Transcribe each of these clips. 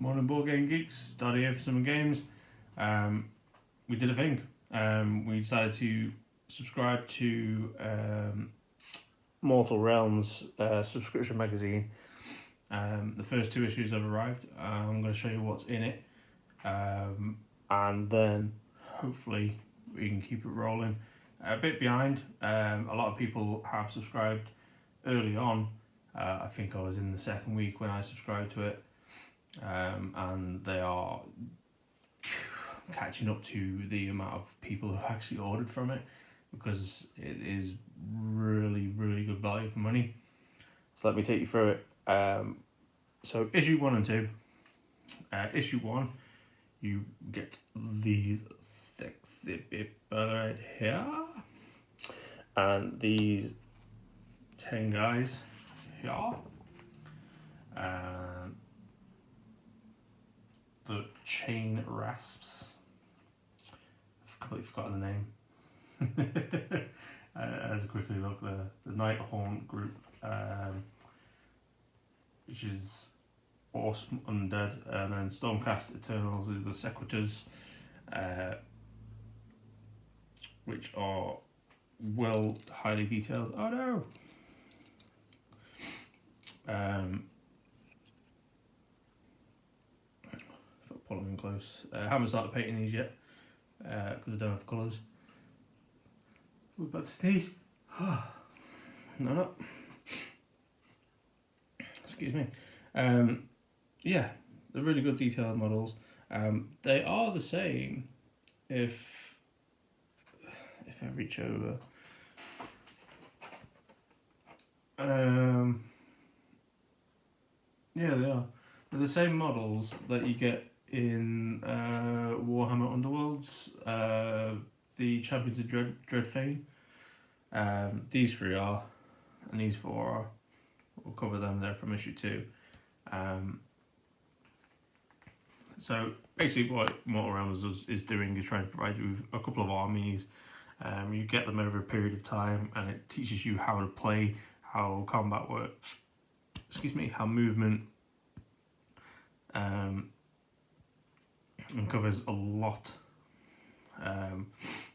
Morning Board Game Geeks, started here for Summer Games. We did a thing. We decided to subscribe to Mortal Realms subscription magazine. The first 2 issues have arrived. I'm going to show you what's in it. And then hopefully we can keep it rolling. A bit behind. A lot of people have subscribed early on. I think I was in the second week when I subscribed to it. And they are catching up to the amount of people who actually ordered from it, because it is really, really good value for money. So let me take you through it. So issue 1 and 2. Issue 1, you get these thick bit right here, and these 10 guys here. The Chain Rasps. I've completely forgotten the name. As a quickly look, the Nighthaunt group, which is awesome undead, and then Stormcast Eternals is the Sequitors, which are highly detailed. Oh no! Pulling in close. I haven't started painting these yet because I don't have the colours. We're about to sneeze. No. Excuse me. Yeah, they're really good detailed models. They are the same if I reach over. Yeah, they are. They're the same models that you get in Warhammer Underworlds, the Champions of Dreadfane. These 3 are, and these 4 are. We'll cover them there from issue 2. So basically what Mortal Realms is doing is trying to provide you with a couple of armies. You get them over a period of time, and it teaches you how to play, how combat works, how movement, and covers a lot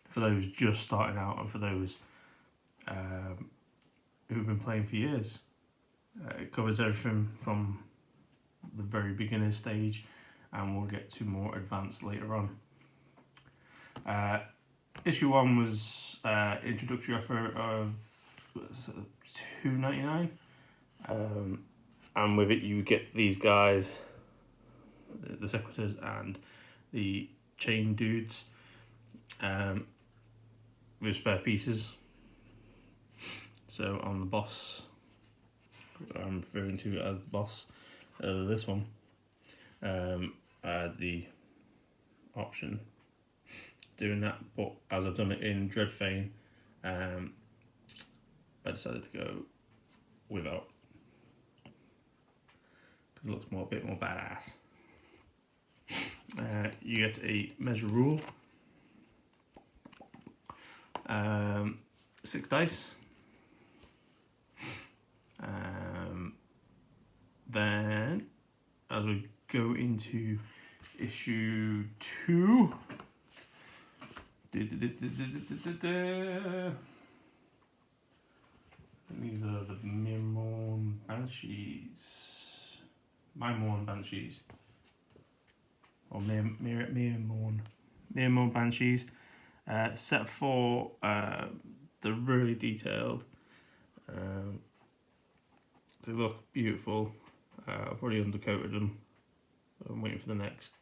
for those just starting out and for those who've been playing for years. It covers everything from the very beginner stage, and we'll get to more advanced later on. Issue 1 was introductory offer of $2.99, and with it you get these guys, the Sequitors and the Chain dudes, with spare pieces. So on the boss, I'm referring to it as the boss, this one, I had the option doing that, but as I've done it in Dreadfane, I decided to go without, because it looks a bit more badass. You get a measure rule, 6 dice, then as we go into issue 2, these are the Myrmorn Banshees. Or Myrmorn Banshees. Set 4, they're really detailed. They look beautiful. I've already undercoated them. I'm waiting for the next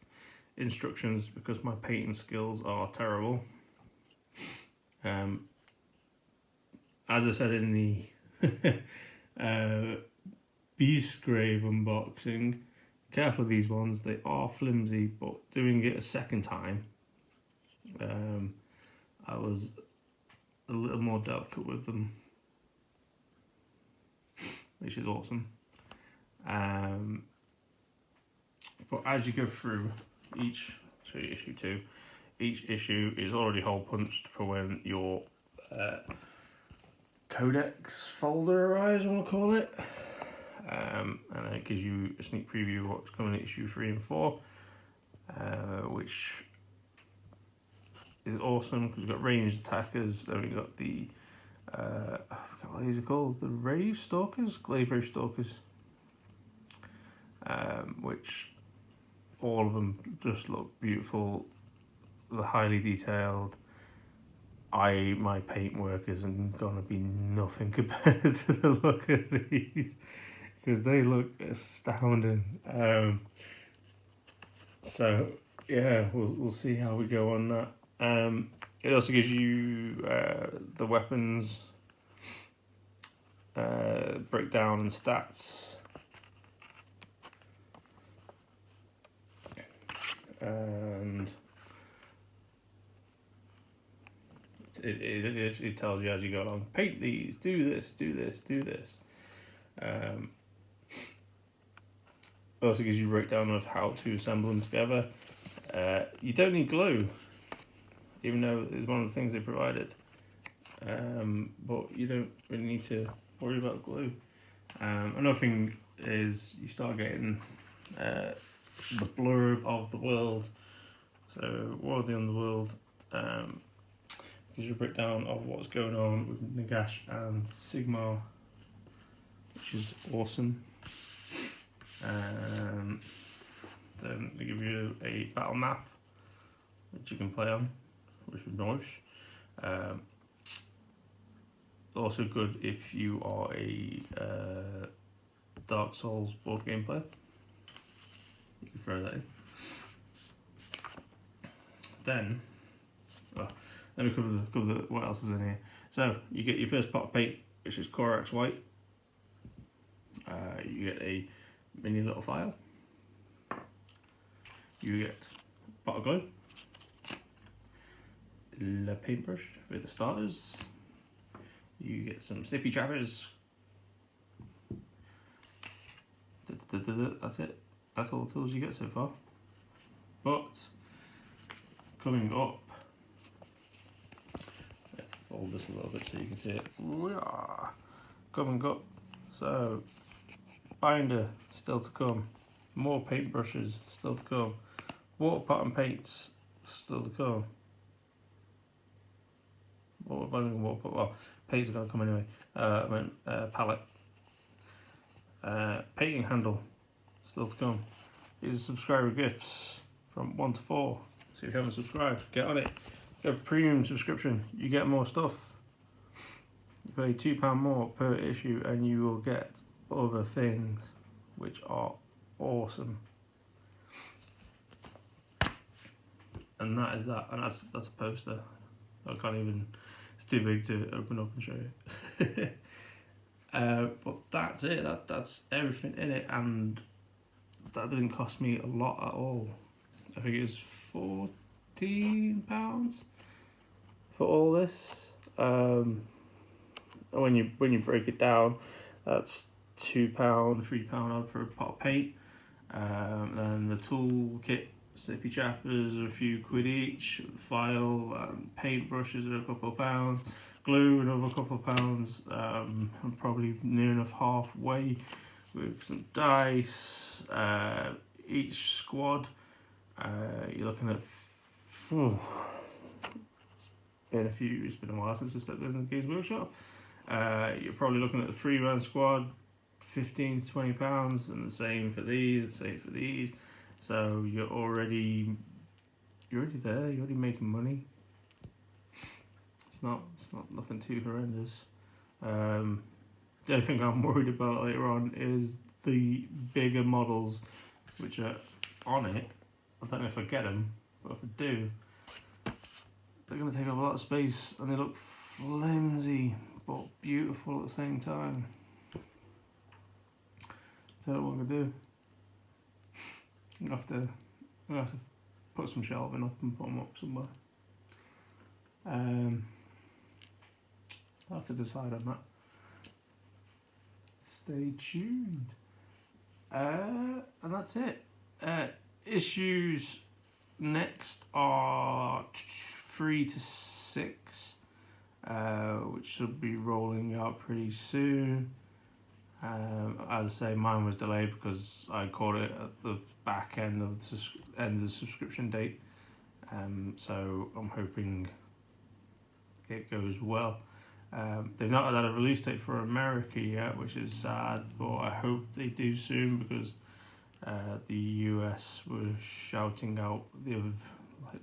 instructions because my painting skills are terrible. As I said in the Beastgrave unboxing, careful of these ones, they are flimsy, but doing it a second time, I was a little more delicate with them, which is awesome. But as you go through issue 2, each issue is already hole punched for when your codex folder arrives, I want to call it. and it gives you a sneak preview of what's coming in issue 3 and 4, which is awesome because we've got ranged attackers. Then we've got the I forget what these are called, the Rave Stalkers, Glaive Rave Stalkers, which all of them just look beautiful. They're highly detailed. My paintwork isn't gonna be nothing compared to the look of these because they look astounding. So yeah, we'll see how we go on that. It also gives you the weapons breakdown and stats. And it tells you as you go along, paint these, do this. It also gives you a breakdown of how to assemble them together. You don't need glue, even though it's one of the things they provided. But you don't really need to worry about glue. Another thing is you start getting the blurb of the world. So War of the Underworld gives you a breakdown of what's going on with Nagash and Sigmar, which is awesome. Then they give you a battle map which you can play on, which is nice. Also good if you are a Dark Souls board game player. You can throw that in. Then, well, let me cover the what else is in here. So you get your first pot of paint, which is Corax White. You get a mini little file. You get a pot of glue, the paintbrush for the starters. You get some snippy trappers. That's it. That's all the tools you get so far. But coming up, let's fold this a little bit so you can see it. Coming up, so binder still to come, more paintbrushes still to come, water pot and paints still to come. Well, paints are going to come anyway. Palette. Painting handle still to come. These are subscriber gifts from 1 to 4. So if you haven't subscribed, get on it. If you have a premium subscription, you get more stuff. You pay £2 more per issue and you will get other things which are awesome. And that is that. And that's a poster. I can't even, it's too big to open up and show you. But that's it, that's everything in it, and that didn't cost me a lot at all. I think it was £14 for all this. When you break it down, that's £2, £3 odd for a pot of paint. Then the tool kit, snippy trappers are a few quid each, file and paint brushes are a couple of pounds, glue another couple of pounds. I'm probably near enough halfway with some dice. Each squad, you're looking at it's been a while since I stepped in the Games Workshop. You're probably looking at the 3-man squad, £15 to £20, and the same for these. So you're already there. You're already making money. It's not nothing too horrendous. The only thing I'm worried about later on is the bigger models, which are on it. I don't know if I get them, but if I do, they're going to take up a lot of space, and they look flimsy but beautiful at the same time. Don't know what I'm gonna do. I'm gonna have to put some shelving up and put them up somewhere. I'll have to decide on that. Stay tuned. And that's it. Issues next are 3 to 6, which should be rolling out pretty soon. As I say, mine was delayed because I caught it at the back end of the subscription date. So I'm hoping it goes well. They've not had a release date for America yet, which is sad, but I hope they do soon because the US were shouting out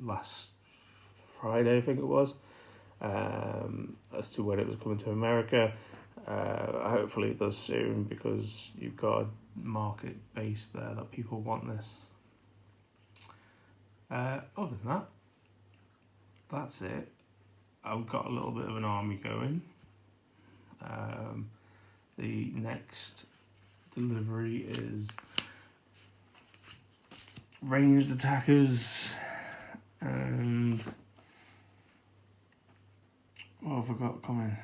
last Friday, I think it was, as to when it was coming to America. Hopefully it does soon because you've got a market base there that people want this. Other than that, that's it. I've got a little bit of an army going. The next delivery is ranged attackers and what have I got coming?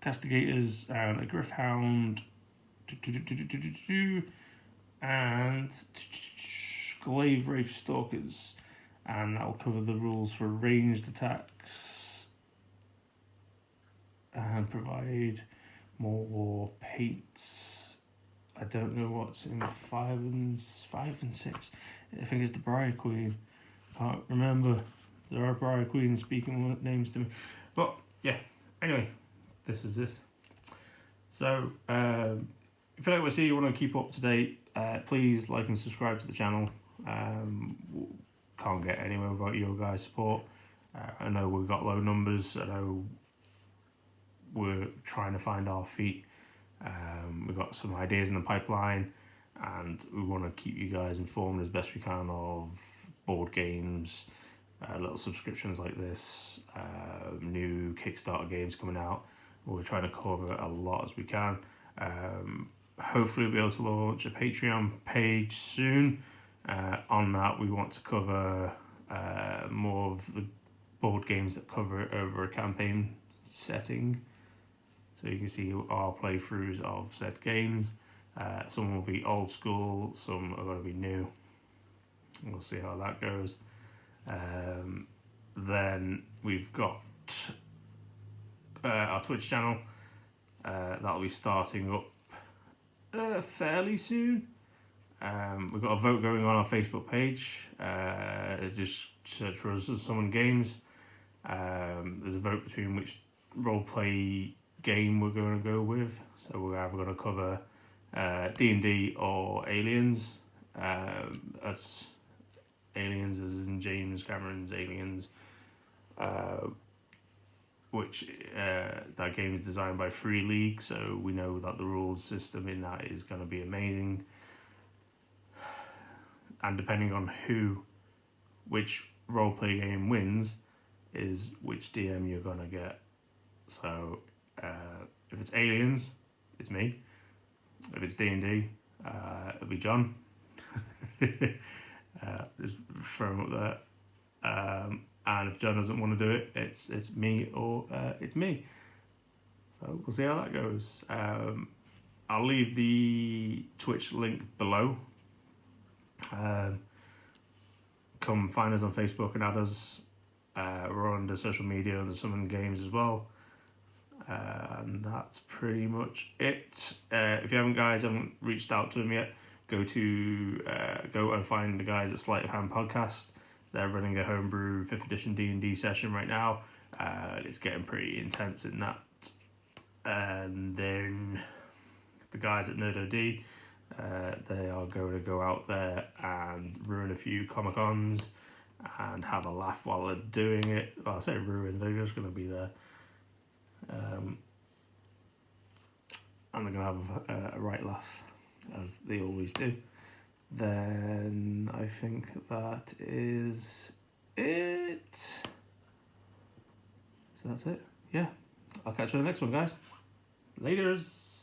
Castigators and a Gryph-hound and Glaive Wraith Stalkers, and that'll cover the rules for ranged attacks and provide more paints. I don't know what's in 5 and 6. I think it's the Briar Queen. Can't remember. There are Briar Queens speaking names to me, but yeah. Anyway, this is this. So if you like what I see, you want to keep up to date, please like and subscribe to the channel. Can't get anywhere without your guys' support. I know we've got low numbers. I know we're trying to find our feet. We've got some ideas in the pipeline, and we want to keep you guys informed as best we can of board games, little subscriptions like this, new Kickstarter games coming out. We're trying to cover a lot as we can. Hopefully we'll be able to launch a Patreon page soon. On that, we want to cover more of the board games that cover it over a campaign setting. So you can see our playthroughs of said games. Some will be old school, some are going to be new. We'll see how that goes. Then we've got our Twitch channel. That'll be starting up fairly soon. We've got a vote going on our Facebook page. Just search for us as Summon Games. There's a vote between which roleplay game we're going to go with. So we're either going to cover D&D or Aliens. That's Aliens as in James Cameron's Aliens. Which that game is designed by Free League, so we know that the rules system in that is going to be amazing. And depending on which roleplay game wins, is which DM you're going to get. So if it's Aliens, it's me. If it's D&D, it'll be John. Just throw him up there. And if John doesn't want to do it, it's me or it's me. So we'll see how that goes. I'll leave the Twitch link below. Come find us on Facebook and add us. We're on the social media and the Summon Games as well. And that's pretty much it. If you haven't reached out to them yet, go and find the guys at Sleight of Hand Podcast. They're running a homebrew 5th edition D&D session right now. It's getting pretty intense in that. And then the guys at NerdOD, they are going to go out there and ruin a few Comic-Cons and have a laugh while they're doing it. Well, I say ruin, they're just going to be there. And they're going to have a right laugh, as they always do. Then I think that is it. So that's it. Yeah. I'll catch you in the next one, guys. Laters.